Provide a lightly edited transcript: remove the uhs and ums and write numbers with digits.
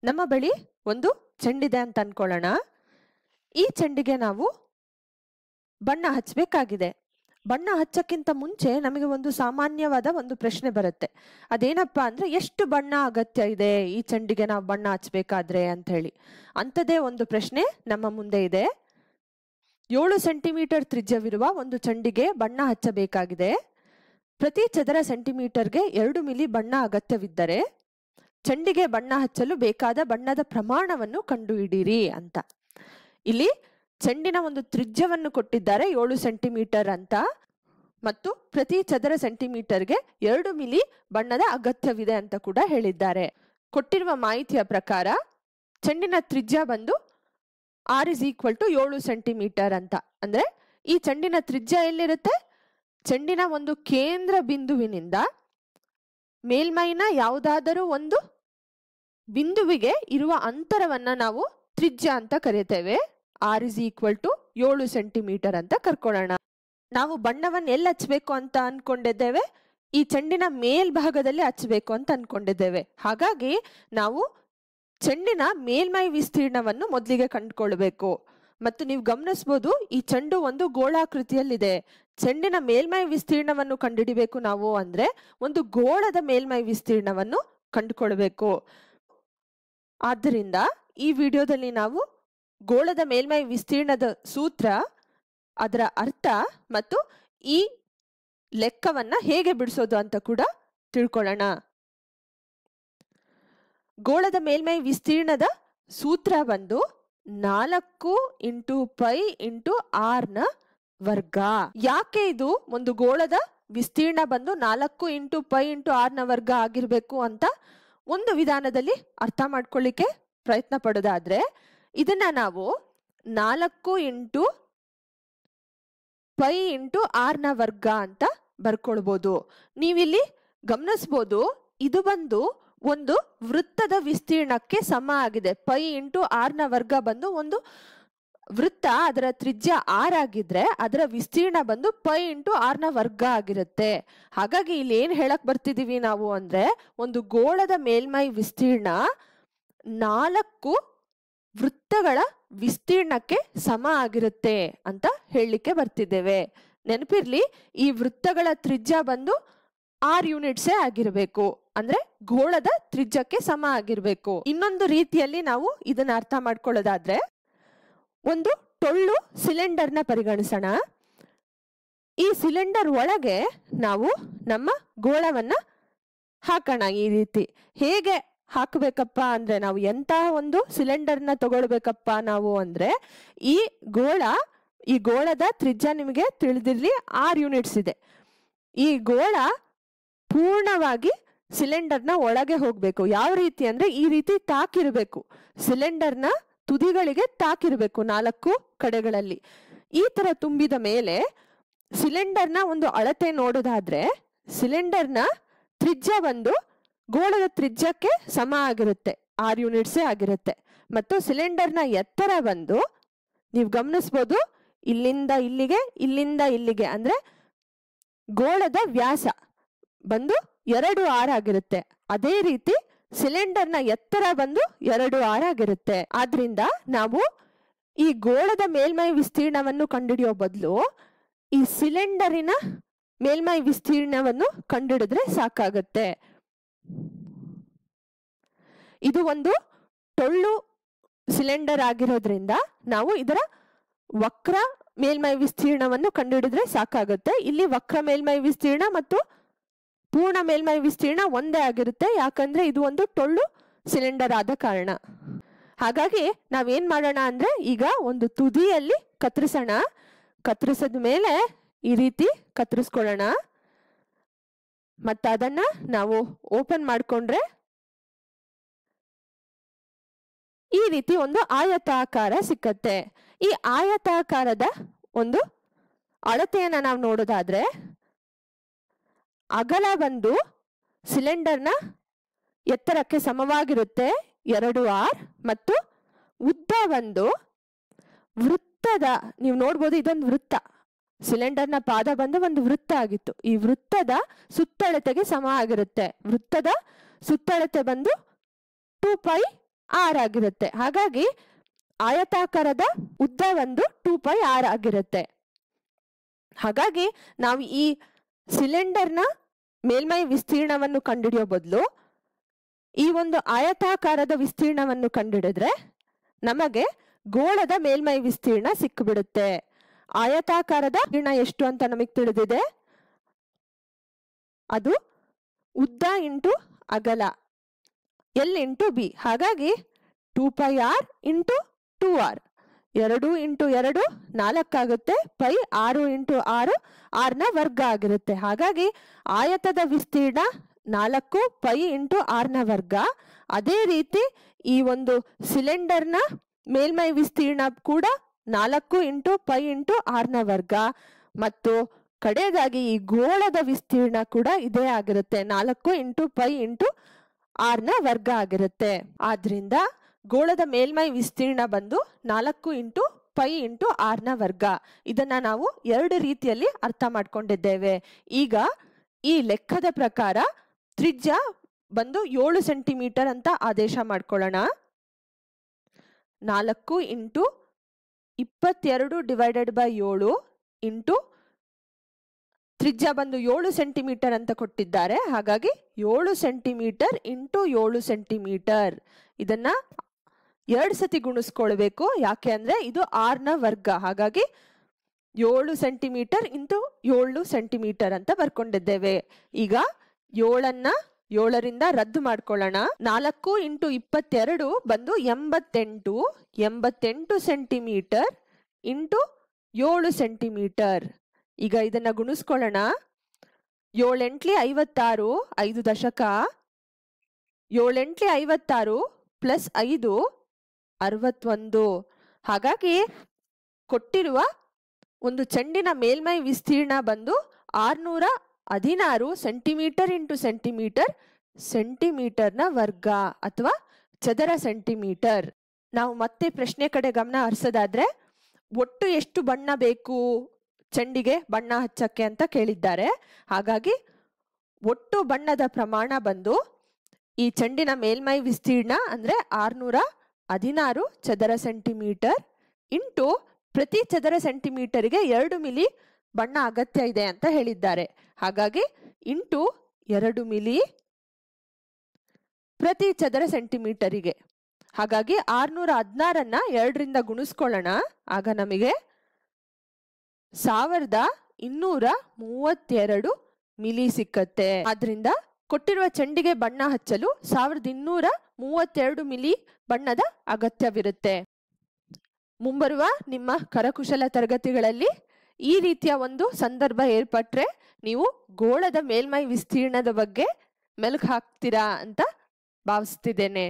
ನಮ್ಮ ಬಳಿ ಒಂದು ಚೆಂಡಿದೆ ಅಂತ ಅನ್ಕೊಳ್ಳೋಣ. ಈ ಚೆಂಡಿಗೆ ನಾವು ಬಣ್ಣ ಹಚ್ಚಬೇಕಾಗಿದೆ. ಬಣ್ಣ ಹಚ್ಚಕ್ಕಿಂತ ಮುಂಚೆ ನಮಗೆ ಒಂದು ಸಾಮಾನ್ಯವಾದ ಒಂದು ಪ್ರಶ್ನೆ ಬರುತ್ತೆ. ಅದೇನಪ್ಪಾ ಅಂದ್ರೆ, ಎಷ್ಟು ಬಣ್ಣ ಅಗತ್ಯ ಇದೆ ಈ ಚೆಂಡಿಗೆ ನಾವು ಬಣ್ಣ ಹಚ್ಚಬೇಕಾದ್ರೆ ಅಂತ ಹೇಳಿ. ಅಂಥದ್ದೇ ಒಂದು ಪ್ರಶ್ನೆ ನಮ್ಮ ಮುಂದೆ ಇದೆ. 7 ಸೆಂಟಿಮೀಟರ್ ತ್ರಿಜ್ಯವಿರುವ ಒಂದು ಚೆಂಡಿಗೆ ಬಣ್ಣ ಹಚ್ಚಬೇಕಾಗಿದೆ. ಪ್ರತಿ ಚದರ ಸೆಂಟಿಮೀಟರ್ಗೆ 2 ಮಿಲಿ ಬಣ್ಣ ಅಗತ್ಯವಿದ್ದರೆ ಚೆಂಡಿಗೆ ಬಣ್ಣ ಹಚ್ಚಲು ಬೇಕಾದ ಬಣ್ಣದ ಪ್ರಮಾಣವನ್ನು ಕಂಡುಹಿಡಿಯಿರಿ ಅಂತ. ಇಲ್ಲಿ ಚೆಂಡಿನ ಒಂದು ತ್ರಿಜ್ಯವನ್ನು ಕೊಟ್ಟಿದ್ದಾರೆ 7 ಸೆಂಟಿಮೀಟರ್ ಅಂತ, ಮತ್ತು ಪ್ರತಿ ಚದರ ಸೆಂಟಿಮೀಟರ್ಗೆ 2 ಮಿಲಿ ಬಣ್ಣದ ಅಗತ್ಯವಿದೆ ಅಂತ ಕೂಡ ಹೇಳಿದ್ದಾರೆ. ಕೊಟ್ಟಿರುವ ಮಾಹಿತಿಯ ಪ್ರಕಾರ ಚೆಂಡಿನ ತ್ರಿಜ್ಯ ಬಂದು r = 7 ಸೆಂಟಿಮೀಟರ್ ಅಂತ. ಅಂದ್ರೆ ಈ ಚೆಂಡಿನ ತ್ರಿಜ್ಯ ಎಲ್ಲಿರುತ್ತೆ? ಚೆಂಡಿನ ಒಂದು ಕೇಂದ್ರ ಬಿಂದುವಿನಿಂದ ಮೇಲ್ಮೈನ ಯಾವುದಾದರೂ ಒಂದು ಬಿಂದುವಿಗೆ ಇರುವ ಅಂತರವನ್ನ ನಾವು ತ್ರಿಜ್ಯ ಅಂತ ಕರೀತೇವೆ. r = 7 ಸೆಂಟಿಮೀಟರ್ ಅಂತ ಕರ್ಕೊಳ್ಳೋಣ. ನಾವು ಬಣ್ಣವನ್ನು ಎಲ್ಲಿ ಹಚ್ಚಬೇಕು ಅಂತ ಅನ್ಕೊಂಡಿದ್ದೇವೆ? ಈ ಚೆಂಡಿನ ಮೇಲ್ಭಾಗದಲ್ಲಿ ಹಚ್ಚಬೇಕು ಅಂತ ಅನ್ಕೊಂಡಿದ್ದೇವೆ. ಹಾಗಾಗಿ ನಾವು ಚೆಂಡಿನ ಮೇಲ್ಮೈ ವಿಸ್ತೀರ್ಣವನ್ನು ಮೊದಲಿಗೆ ಕಂಡುಕೊಳ್ಬೇಕು. ಮತ್ತು ನೀವು ಗಮನಿಸಬಹುದು, ಈ ಚೆಂಡು ಒಂದು ಗೋಳಾಕೃತಿಯಲ್ಲಿದೆ. ಚೆಂಡಿನ ಮೇಲ್ಮೈ ವಿಸ್ತೀರ್ಣವನ್ನು ಕಂಡುಹಿಡಿಬೇಕು ನಾವು ಅಂದ್ರೆ ಒಂದು ಗೋಳದ ಮೇಲ್ಮೈ ವಿಸ್ತೀರ್ಣವನ್ನು ಕಂಡುಕೊಳ್ಬೇಕು. ಆದ್ದರಿಂದ ಈ ವಿಡಿಯೋದಲ್ಲಿ ನಾವು ಗೋಳದ ಮೇಲ್ಮೈ ವಿಸ್ತೀರ್ಣದ ಸೂತ್ರ, ಅದರ ಅರ್ಥ ಮತ್ತು ಈ ಲೆಕ್ಕವನ್ನ ಹೇಗೆ ಬಿಡಿಸೋದು ಅಂತ ಕೂಡ ತಿಳ್ಕೊಳ್ಳೋಣ. ಗೋಳದ ಮೇಲ್ಮೈ ವಿಸ್ತೀರ್ಣದ ಸೂತ್ರ ಬಂದು 4 × π × r ನ ವರ್ಗ. ಯಾಕೆ ಇದು ಒಂದು ಗೋಳದ ವಿಸ್ತೀರ್ಣ ಬಂದು 4 × π × r ನ ವರ್ಗ ಆಗಿರ್ಬೇಕು ಅಂತ ಒಂದು ವಿಧಾನದಲ್ಲಿ ಅರ್ಥ ಮಾಡ್ಕೊಳ್ಳಿಕ್ಕೆ ಪ್ರಯತ್ನ ಪಡೋದಾದ್ರೆ, ಇದನ್ನ ನಾವು 4 × π × r ನ ವರ್ಗ ಅಂತ ಬರ್ಕೊಳ್ಬಹುದು. ನೀವಿಲ್ಲಿ ಗಮನಿಸಬಹುದು, ಇದು ಬಂದು ಒಂದು ವೃತ್ತದ ವಿಸ್ತೀರ್ಣಕ್ಕೆ ಸಮ ಆಗಿದೆ. π × r ನ ವರ್ಗ ಬಂದು ಒಂದು ವೃತ್ತ, ಅದರ ತ್ರಿಜ್ಯ r ಆಗಿದ್ರೆ ಅದರ ವಿಸ್ತೀರ್ಣ ಬಂದು π × r ನ ವರ್ಗ ಆಗಿರುತ್ತೆ. ಹಾಗಾಗಿ ಇಲ್ಲಿ ಏನ್ ಹೇಳಕ್ ಬರ್ತಿದೀವಿ ನಾವು ಅಂದ್ರೆ, ಒಂದು ಗೋಳದ ಮೇಲ್ಮೈ ವಿಸ್ತೀರ್ಣ 4 ವೃತ್ತಗಳ ವಿಸ್ತೀರ್ಣಕ್ಕೆ ಸಮ ಆಗಿರುತ್ತೆ ಅಂತ ಹೇಳಲಿಕ್ಕೆ ಬರ್ತಿದ್ದೇವೆ. ನೆನಪಿರ್ಲಿ, ಈ ವೃತ್ತಗಳ ತ್ರಿಜ್ಯ ಬಂದು r ಯೂನಿಟ್ಸೇ ಆಗಿರಬೇಕು. ಅಂದ್ರೆ ಗೋಳದ ತ್ರಿಜ್ಯಕ್ಕೆ ಸಮ ಆಗಿರ್ಬೇಕು. ಇನ್ನೊಂದು ರೀತಿಯಲ್ಲಿ ನಾವು ಇದನ್ನ ಅರ್ಥ ಮಾಡ್ಕೊಳ್ಳೋದಾದ್ರೆ, ಒಂದು ಟೊಳ್ಳು ಸಿಲಿಂಡರ್ನ ಪರಿಗಣಿಸೋಣ. ಈ ಸಿಲಿಂಡರ್ ಒಳಗೆ ನಾವು ನಮ್ಮ ಗೋಳವನ್ನ ಹಾಕೋಣ. ಈ ರೀತಿ ಹೇಗೆ ಹಾಕಬೇಕಪ್ಪ ಅಂದ್ರೆ, ನಾವು ಎಂತಹ ಒಂದು ಸಿಲಿಂಡರ್ನ ತಗೊಳ್ಬೇಕಪ್ಪ ನಾವು ಅಂದ್ರೆ, ಈ ಗೋಳದ ತ್ರಿಜ್ಯ ನಿಮಗೆ ತಿಳಿದಿರ್ಲಿ, r ಯೂನಿಟ್ಸ್ ಇದೆ. ಈ ಗೋಳ ಪೂರ್ಣವಾಗಿ ಸಿಲಿಂಡರ್ನ ಒಳಗೆ ಹೋಗ್ಬೇಕು. ಯಾವ ರೀತಿ ಅಂದ್ರೆ, ಈ ರೀತಿ ತಾಕಿರ್ಬೇಕು. ಸಿಲಿಂಡರ್ನ ತುದಿಗಳಿಗೆ ತಾಕಿರ್ಬೇಕು 4 ಕಡೆಗಳಲ್ಲಿ. ಈ ತರ ತುಂಬಿದ ಮೇಲೆ ಸಿಲಿಂಡರ್ನ ಒಂದು ಅಳತೆ ನೋಡೋದಾದ್ರೆ, ಸಿಲಿಂಡರ್ನ ತ್ರಿಜ್ಯ ಬಂದು ಗೋಳದ ತ್ರಿಜ್ಯಕ್ಕೆ ಸಮ ಆಗಿರುತ್ತೆ, r ಯೂನಿಟ್ಸೇ ಆಗಿರುತ್ತೆ. ಮತ್ತು ಸಿಲಿಂಡರ್ನ ಎತ್ತರ ಬಂದು ನೀವು ಗಮನಿಸಬಹುದು, ಇಲ್ಲಿಂದ ಇಲ್ಲಿಗೆ, ಇಲ್ಲಿಂದ ಇಲ್ಲಿಗೆ, ಅಂದ್ರೆ ಗೋಳದ ವ್ಯಾಸ ಬಂದು 2r ಆಗಿರುತ್ತೆ. ಅದೇ ರೀತಿ ಸಿಲಿಂಡರ್ನ ಎತ್ತರ ಬಂದು 2r ಆಗಿರುತ್ತೆ. ಆದ್ರಿಂದ ನಾವು ಈ ಗೋಳದ ಮೇಲ್ಮೈ ವಿಸ್ತೀರ್ಣವನ್ನು ಕಂಡುಹಿಡಿಯೋ ಬದಲು ಈ ಸಿಲಿಂಡರಿನ ಮೇಲ್ಮೈ ವಿಸ್ತೀರ್ಣವನ್ನು ಕಂಡುಹಿಡಿದ್ರೆ ಸಾಕಾಗುತ್ತೆ. ಇದು ಒಂದು ಟೊಳ್ಳು ಸಿಲಿಂಡರ್ ಆಗಿರೋದ್ರಿಂದ ನಾವು ಇದರ ವಕ್ರ ಮೇಲ್ಮೈ ವಿಸ್ತೀರ್ಣವನ್ನು ಕಂಡುಹಿಡಿದ್ರೆ ಸಾಕಾಗುತ್ತೆ. ಇಲ್ಲಿ ವಕ್ರ ಮೇಲ್ಮೈ ವಿಸ್ತೀರ್ಣ ಮತ್ತು ಪೂರ್ಣ ಮೇಲ್ಮೈ ವಿಸ್ತೀರ್ಣ ಒಂದೇ ಆಗಿರುತ್ತೆ, ಯಾಕಂದ್ರೆ ಇದು ಒಂದು ಟೊಳ್ಳು ಸಿಲಿಂಡರ್ ಆದ ಕಾರಣ. ಹಾಗಾಗಿ ನಾವೇನ್ ಮಾಡೋಣ ಅಂದ್ರೆ, ಈಗ ಒಂದು ತುದಿಯಲ್ಲಿ ಕತ್ತರಿಸೋಣ. ಕತ್ತರಿಸಿದ ಮೇಲೆ ಈ ರೀತಿ ಕತ್ತರಿಸ್ಕೊಳ್ಳೋಣ. ಮತ್ತೆ ಅದನ್ನ ನಾವು ಓಪನ್ ಮಾಡ್ಕೊಂಡ್ರೆ ಈ ರೀತಿ ಒಂದು ಆಯತಾಕಾರ ಸಿಕ್ಕತ್ತೆ. ಈ ಆಯತಾಕಾರದ ಒಂದು ಅಳತೆಯನ್ನ ನಾವು ನೋಡೋದಾದ್ರೆ, ಅಗಲ ಬಂದು ಸಿಲಿಂಡರ್ನ ಎತ್ತರಕ್ಕೆ ಸಮವಾಗಿರುತ್ತೆ 2r, ಮತ್ತು ಉದ್ದ ಬಂದು ವೃತ್ತದ, ನೀವು ನೋಡ್ಬೋದು ಇದೊಂದು ವೃತ್ತ, ಸಿಲಿಂಡರ್ನ ಪಾದ ಬಂದು ಒಂದು ವೃತ್ತ ಆಗಿತ್ತು, ಈ ವೃತ್ತದ ಸುತ್ತಳತೆಗೆ ಸಮ ಆಗಿರುತ್ತೆ. ವೃತ್ತದ ಸುತ್ತಳತೆ ಬಂದು 2π ಆರ್ ಆಗಿರುತ್ತೆ. ಹಾಗಾಗಿ ಆಯತಾಕಾರದ ಉದ್ದ ಒಂದು 2πr ಆಗಿರುತ್ತೆ. ಹಾಗಾಗಿ ನಾವು ಈ ಸಿಲಿಂಡರ್ನ ಮೇಲ್ಮೈ ವಿಸ್ತೀರ್ಣವನ್ನು ಕಂಡುಹಿಡಿಯೋ ಬದಲು ಈ ಒಂದು ಆಯತಾಕಾರದ ವಿಸ್ತೀರ್ಣವನ್ನು ಕಂಡುಹಿಡಿದ್ರೆ ನಮಗೆ ಗೋಳದ ಮೇಲ್ಮೈ ವಿಸ್ತೀರ್ಣ ಸಿಕ್ಕಿಬಿಡುತ್ತೆ. ಆಯತಾಕಾರದ ವಿಸ್ತೀರ್ಣ ಎಷ್ಟು ಅಂತ ನಮಗೆ ತಿಳಿದಿದೆ, ಅದು ಉದ್ದ ಇಂಟು ಅಗಲ L ಇಂಟು ಬಿ. ಹಾಗಾಗಿ 2πr ಇಂಟು 2r, 2 ಇಂಟು 2 4 ಆಗುತ್ತೆ, ಪೈ 6 ಇಂಟು 6 r ನ ವರ್ಗ ಆಗಿರುತ್ತೆ. ಹಾಗಾಗಿ ಆಯತದ ವಿಸ್ತೀರ್ಣ 4 ಪೈ ಇಂಟು r ನ ವರ್ಗ. ಅದೇ ರೀತಿ ಈ ಒಂದು ಸಿಲಿಂಡರ್ನ ಮೇಲ್ಮೈ ವಿಸ್ತೀರ್ಣ ಕೂಡ 4 ಇಂಟು ಪೈ ಇಂಟು r ನ ವರ್ಗ. ಮತ್ತು ಕಡೆಯದಾಗಿ ಈ ಗೋಳದ ವಿಸ್ತೀರ್ಣ ಕೂಡ ಇದೇ ಆಗಿರುತ್ತೆ, 4 ಇಂಟು ಪೈ ಇಂಟು r ನ ವರ್ಗ ಆಗಿರುತ್ತೆ. ಆದ್ರಿಂದ ಗೋಳದ ಮೇಲ್ಮೈ ವಿಸ್ತೀರ್ಣ ಬಂದು 4 ಇಂಟು ಪೈ ಇಂಟು r ನ ವರ್ಗ. ಇದನ್ನ ನಾವು 2 ರೀತಿಯಲ್ಲಿ ಅರ್ಥ ಮಾಡ್ಕೊಂಡಿದ್ದೇವೆ. ಈಗ ಈ ಲೆಕ್ಕದ ಪ್ರಕಾರ ತ್ರಿಜ್ಯ ಬಂದು 7 ಸೆಂಟಿಮೀಟರ್ ಅಂತ ಆದೇಶ ಮಾಡ್ಕೊಳ್ಳೋಣ. 4 ಇಂಟು 22 ಡಿವೈಡೆಡ್ ಬೈ 7 ಇಂಟು ತ್ರಿಜ್ಯ ಬಂದು 7 ಸೆಂಟಿಮೀಟರ್ ಅಂತ ಕೊಟ್ಟಿದ್ದಾರೆ. ಹಾಗಾಗಿ 7 ಸೆಂಟಿಮೀಟರ್ ಇಂಟು 7 ಸೆಂಟಿಮೀಟರ್ ಇದನ್ನ 2 ಸತಿ ಗುಣಿಸ್ಕೊಳ್ಬೇಕು. ಯಾಕೆ ಅಂದ್ರೆ ಇದು r ನ ವರ್ಗ. ಹಾಗಾಗಿ 7 ಸೆಂಟಿಮೀಟರ್ ಇಂಟು 7 ಸೆಂಟಿಮೀಟರ್ ಅಂತ ಬರ್ಕೊಂಡಿದ್ದೇವೆ. ಈಗ 7ನ್ನ 7ರಿಂದ ರದ್ದು ಮಾಡ್ಕೊಳ್ಳೋಣ. 4 ಇಂಟು 22 ಬಂದು 88 ಸೆಂಟಿಮೀಟರ್ ಇಂಟು 7 ಸೆಂಟಿಮೀಟರ್. ಈಗ ಇದನ್ನ ಗುಣಿಸ್ಕೊಳ್ಳೋಣ. 7 ಎಂಟ್ಲಿ 56, 5 ದಶಕ. 7 ಎಂಟ್ಲಿ 56 ಪ್ಲಸ್ 5 61. ಹಾಗಾಗಿ ಕೊಟ್ಟಿರುವ ಒಂದು ಚೆಂಡಿನ ಮೇಲ್ಮೈ ವಿಸ್ತೀರ್ಣ ಬಂದು 616 ಸೆಂಟಿಮೀಟರ್ ಇಂಟು ಸೆಂಟಿಮೀಟರ್, ಸೆಂಟಿಮೀಟರ್ನ ವರ್ಗ ಅಥವಾ ಚದರ ಸೆಂಟಿಮೀಟರ್. ನಾವು ಮತ್ತೆ ಪ್ರಶ್ನೆ ಕಡೆ ಗಮನ ಹರಿಸೋದಾದ್ರೆ, ಒಟ್ಟು ಎಷ್ಟು ಬಣ್ಣ ಬೇಕು ಚೆಂಡಿಗೆ ಬಣ್ಣ ಹಚ್ಚಕ್ಕೆ ಅಂತ ಕೇಳಿದ್ದಾರೆ. ಹಾಗಾಗಿ ಒಟ್ಟು ಬಣ್ಣದ ಪ್ರಮಾಣ ಬಂದು ಈ ಚೆಂಡಿನ ಮೇಲ್ಮೈ ವಿಸ್ತೀರ್ಣ ಅಂದ್ರೆ 616 ಚದರ ಸೆಂಟಿಮೀಟರ್ ಇಂಟು ಪ್ರತಿ ಚದರ ಸೆಂಟಿಮೀಟರ್ಗೆ 2 ಮಿಲಿ ಬಣ್ಣ ಅಗತ್ಯ ಇದೆ ಅಂತ ಹೇಳಿದ್ದಾರೆ. ಹಾಗಾಗಿ ಇಂಟು 2 ಮಿಲಿ ಪ್ರತಿ ಚದರ ಸೆಂಟಿಮೀಟರಿಗೆ. ಹಾಗಾಗಿ 616ನ್ನ 2ರಿಂದ ಗುಣಿಸ್ಕೊಳ್ಳೋಣ. ಆಗ ನಮಗೆ 1232 ಮಿಲಿ ಸಿಕ್ಕತ್ತೆ. ಆದ್ರಿಂದ ಕೊಟ್ಟಿರುವ ಚೆಂಡಿಗೆ ಬಣ್ಣ ಹಚ್ಚಲು 1232 ಮಿಲಿ ಬಣ್ಣದ ಅಗತ್ಯವಿರುತ್ತೆ. ಮುಂಬರುವ ನಿಮ್ಮ ಕರಕುಶಲ ತರಗತಿಗಳಲ್ಲಿ ಈ ರೀತಿಯ ಒಂದು ಸಂದರ್ಭ ಏರ್ಪಟ್ರೆ ನೀವು ಗೋಳದ ಮೇಲ್ಮೈ ವಿಸ್ತೀರ್ಣದ ಬಗ್ಗೆ ಮೆಲುಕು ಹಾಕ್ತೀರಾ ಅಂತ ಭಾವಿಸ್ತಿದ್ದೇನೆ.